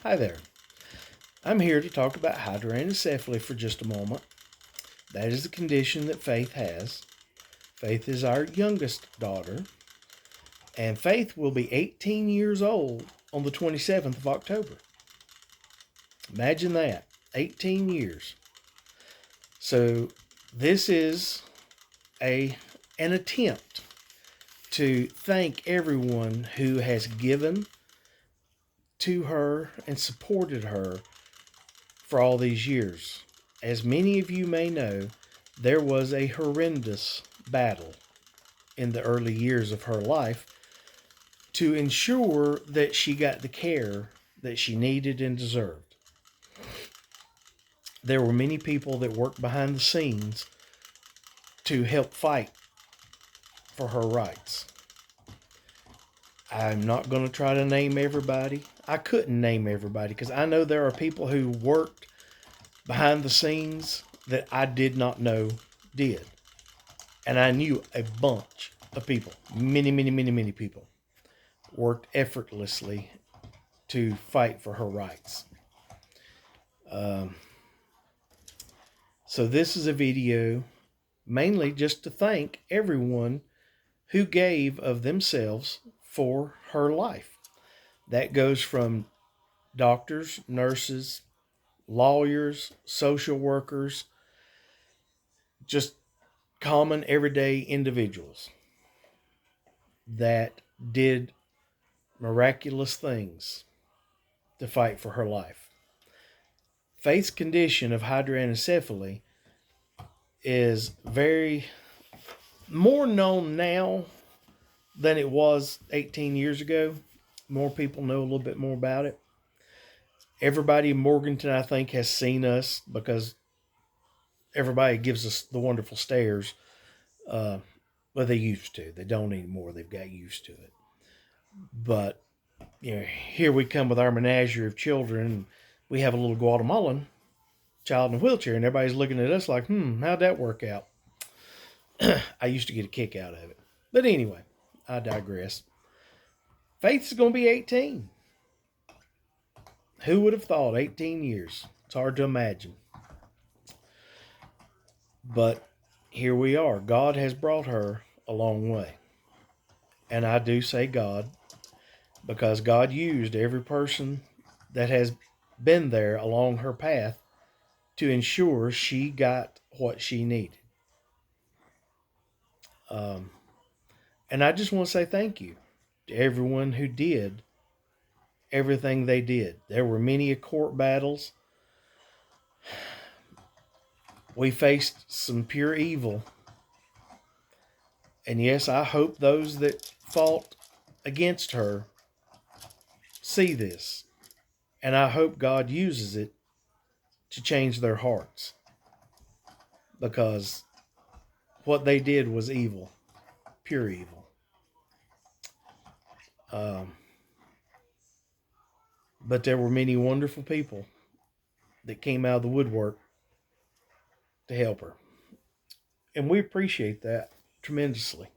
Hi there. I'm here to talk about hydranencephaly for just a moment. That is the condition that Faith has. Faith is our youngest daughter, and Faith will be 18 years old on the 27th of October. Imagine that, 18 years. So this is a an attempt to thank everyone who has given to her and supported her for all these years. As many of you may know, there was a horrendous battle in the early years of her life to ensure that she got the care that she needed and deserved. There were many people that worked behind the scenes to help fight for her rights. I'm not going to try to name everybody. I couldn't name everybody because I know there are people who worked behind the scenes that I did not know did. And I knew a bunch of people, many people, worked effortlessly to fight for her rights. Um, so this is a video mainly just to thank everyone who gave of themselves for her life. That goes from doctors, nurses, lawyers, social workers, just common everyday individuals that did miraculous things to fight for her life. Faith's condition of hydranencephaly is very more known now than it was 18 years ago. More people know a little bit more about it. Everybody in Morganton, I think, has seen us because everybody gives us the wonderful stares. Uh, well, they used to. They don't anymore. They've got used to it. But here we come with our menagerie of children. And we have a little Guatemalan child in a wheelchair, and everybody's looking at us like, how'd that work out? I used to get a kick out of it. But anyway, I digress. Faith's going to be 18. Who would have thought 18 years? It's hard to imagine. But here we are. God has brought her a long way. And I do say God because God used every person that has been there along her path to ensure she got what she needed. Um, and I just want to say thank you to everyone who did everything they did. There were many court battles. We faced some pure evil. And yes, I hope those that fought against her see this. And I hope God uses it to change their hearts. Because what they did was evil, pure evil. Um, but there were many wonderful people that came out of the woodwork to help her. And we appreciate that tremendously.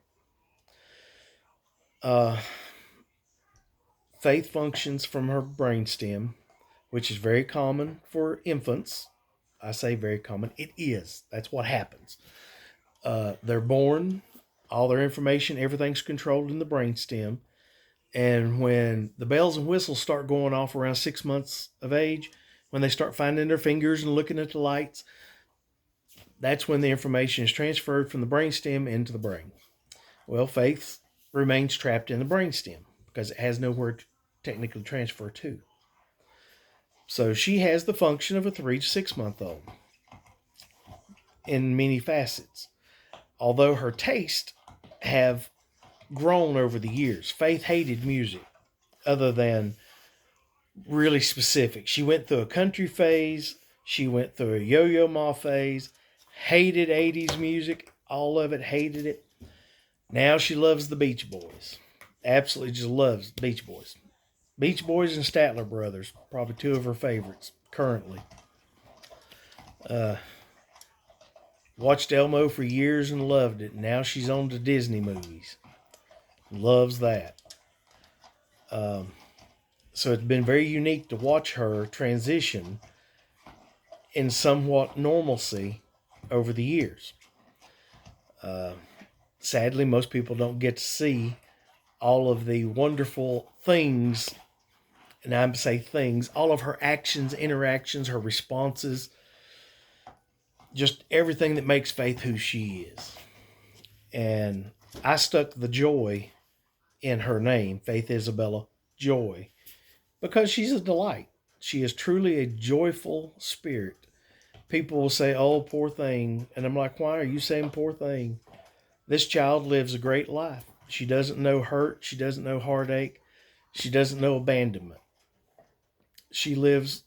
Uh, Faith functions from her brainstem, which is very common for infants. I say very common. It is. That's what happens. They're born, all their information, everything's controlled in the brainstem. And when the bells and whistles start going off around 6 months of age, when they start finding their fingers and looking at the lights, that's when the information is transferred from the brainstem into the brain. Well, Faith remains trapped in the brainstem because it has nowhere to technically transfer to. So she has the function of a 3 to 6 month old in many facets. Although her tastes have grown over the years, Faith hated music other than really specific. She went through a country phase, she went through a Yo-Yo Ma phase, hated 80s music, all of it, hated it. Now she loves the Beach Boys. Absolutely just loves Beach Boys. Beach Boys and Statler Brothers, probably two of her favorites currently. Uh, Watched Elmo for years and loved it. Now she's on to Disney movies. Loves that. Um, So it's been very unique to watch her transition in somewhat normalcy over the years. Uh, Sadly, most people don't get to see all of the wonderful things, and I'm say things, all of her actions, interactions, her responses, just everything that makes Faith who she is. And I stuck the joy in her name, Faith Isabella Joy, because she's a delight. She is truly a joyful spirit. People will say, "Oh, poor thing," and I'm like, "Why are you saying poor thing?" This child lives a great life. She doesn't know hurt. She doesn't know heartache. She doesn't know abandonment. She lives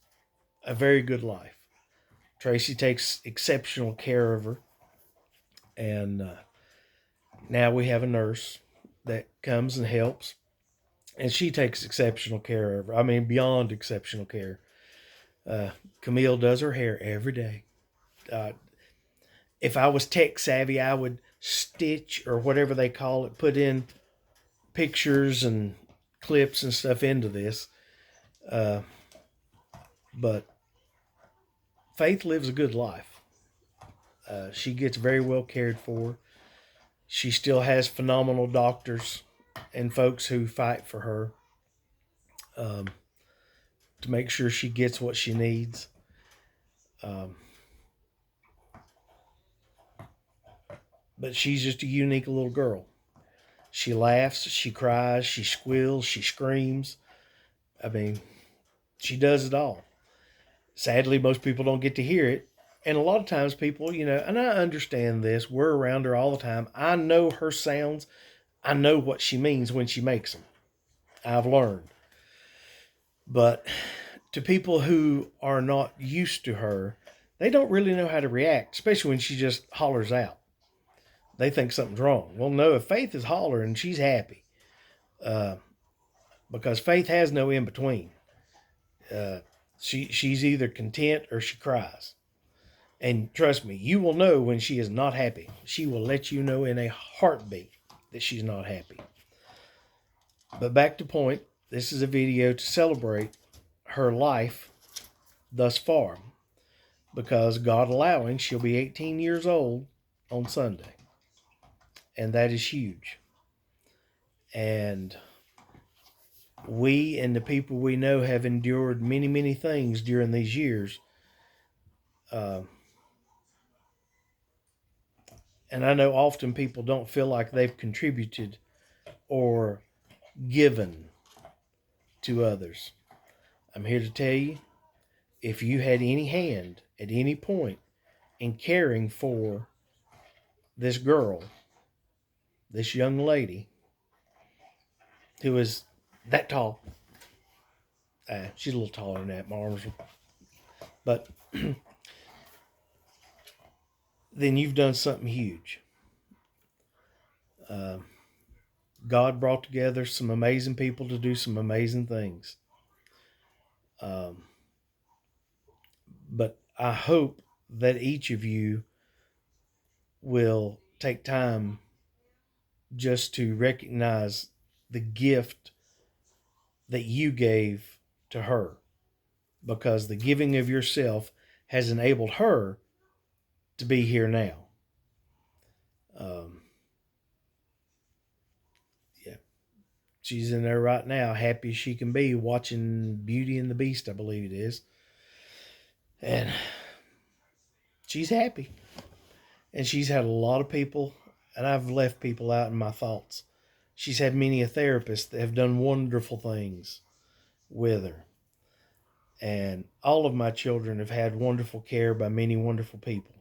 a very good life. Tracy takes exceptional care of her, and now we have a nurse that comes and helps, and she takes exceptional care of her. I mean, beyond exceptional care. Uh, Camille does her hair every day. Uh, if I was tech savvy, I would stitch or whatever they call it, put in pictures and clips and stuff into this. Uh, but Faith lives a good life. She gets very well cared for. She still has phenomenal doctors and folks who fight for her um, to make sure she gets what she needs. Um, but she's just a unique little girl. She laughs, she cries, she squeals, she screams. I mean, she does it all. Sadly, most people don't get to hear it. And a lot of times, people, and I understand this, we're around her all the time. I know her sounds, I know what she means when she makes them. I've learned. But to people who are not used to her, they don't really know how to react, especially when she just hollers out. They think something's wrong. Well, no, if Faith is hollering, she's happy. Uh, because Faith has no in between. Uh, she's either content or she cries. And trust me, you will know when she is not happy. She will let you know in a heartbeat that she's not happy. But back to point, this is a video to celebrate her life thus far. Because God allowing, she'll be 18 years old on Sunday. And that is huge. And we and the people we know have endured many, many things during these years. And I know often people don't feel like they've contributed or given to others. I'm here to tell you, if you had any hand at any point in caring for this girl, this young lady, who is that tall, she's a little taller than that, my arms are, but then you've done something huge. God brought together some amazing people to do some amazing things. But I hope that each of you will take time just to recognize the gift that you gave to her, because the giving of yourself has enabled her to be here now. Yeah, she's in there right now, happy as she can be, watching Beauty and the Beast, I believe it is, and she's happy. And she's had a lot of people, and I've left people out in my thoughts. She's had many a therapist that have done wonderful things with her. And all of my children have had wonderful care by many wonderful people.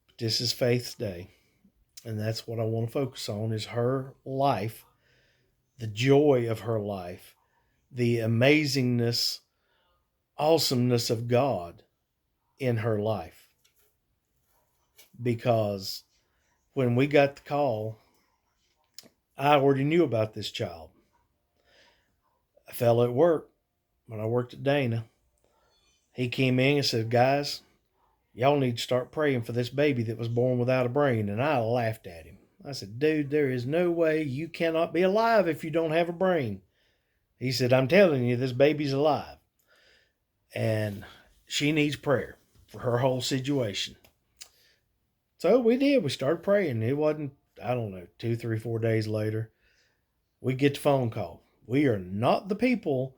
But this is Faith's day. And that's what I want to focus on, is her life, the joy of her life, the amazingness, awesomeness of God in her life. Because when we got the call, I already knew about this child. A fellow at work, when I worked at Dana, he came in and said, "Guys, y'all need to start praying for this baby that was born without a brain." And I laughed at him. I said, "Dude, there is no way, you cannot be alive if you don't have a brain." He said, I'm telling you, this baby's alive. And she needs prayer for her whole situation. So we did. We started praying. It wasn't, I don't know, 2, 3, 4 days later, we get the phone call. We are not the people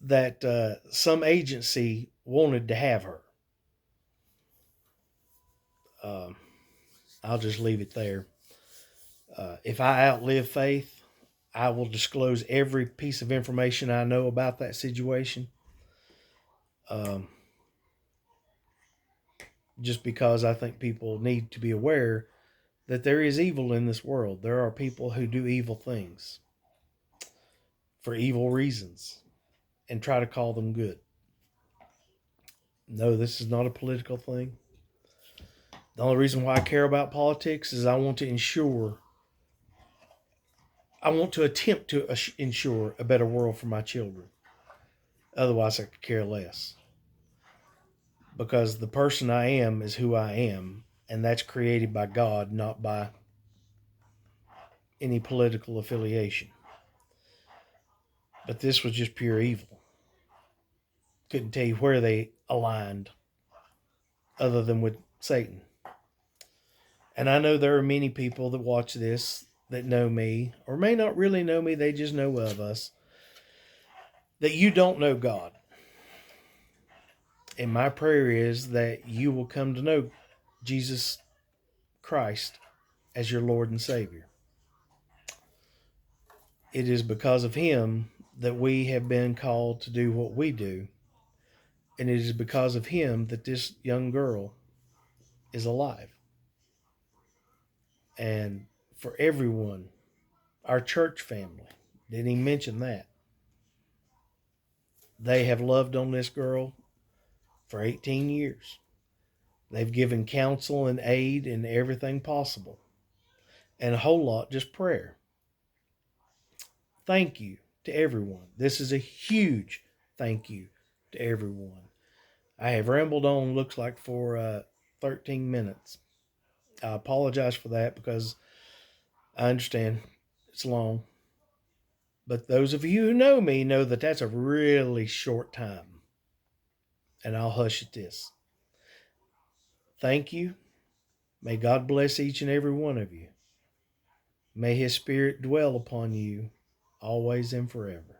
that some agency wanted to have her. Um, I'll just leave it there. If I outlive faith, I will disclose every piece of information I know about that situation. Um, just because I think people need to be aware that there is evil in this world. There are people who do evil things for evil reasons and try to call them good. No, this is not a political thing. The only reason why I care about politics is I want to attempt to ensure a better world for my children. Otherwise, I could care less. Because the person I am is who I am, and that's created by God, not by any political affiliation. But this was just pure evil. Couldn't tell you where they aligned other than with Satan. And I know there are many people that watch this that know me, or may not really know me, they just know of us, that you don't know God. And my prayer is that you will come to know Jesus Christ as your Lord and Savior. It is because of Him that we have been called to do what we do. And it is because of Him that this young girl is alive. And for everyone, our church family, didn't even mention that. They have loved on this girl for 18 years. They've given counsel and aid and everything possible. And a whole lot just prayer. Thank you to everyone. This is a huge thank you to everyone. I have rambled on, looks like, for 13 minutes. I apologize for that because I understand it's long. But those of you who know me know that that's a really short time. And I'll hush at this. Thank you. May God bless each and every one of you. May His Spirit dwell upon you always and forever.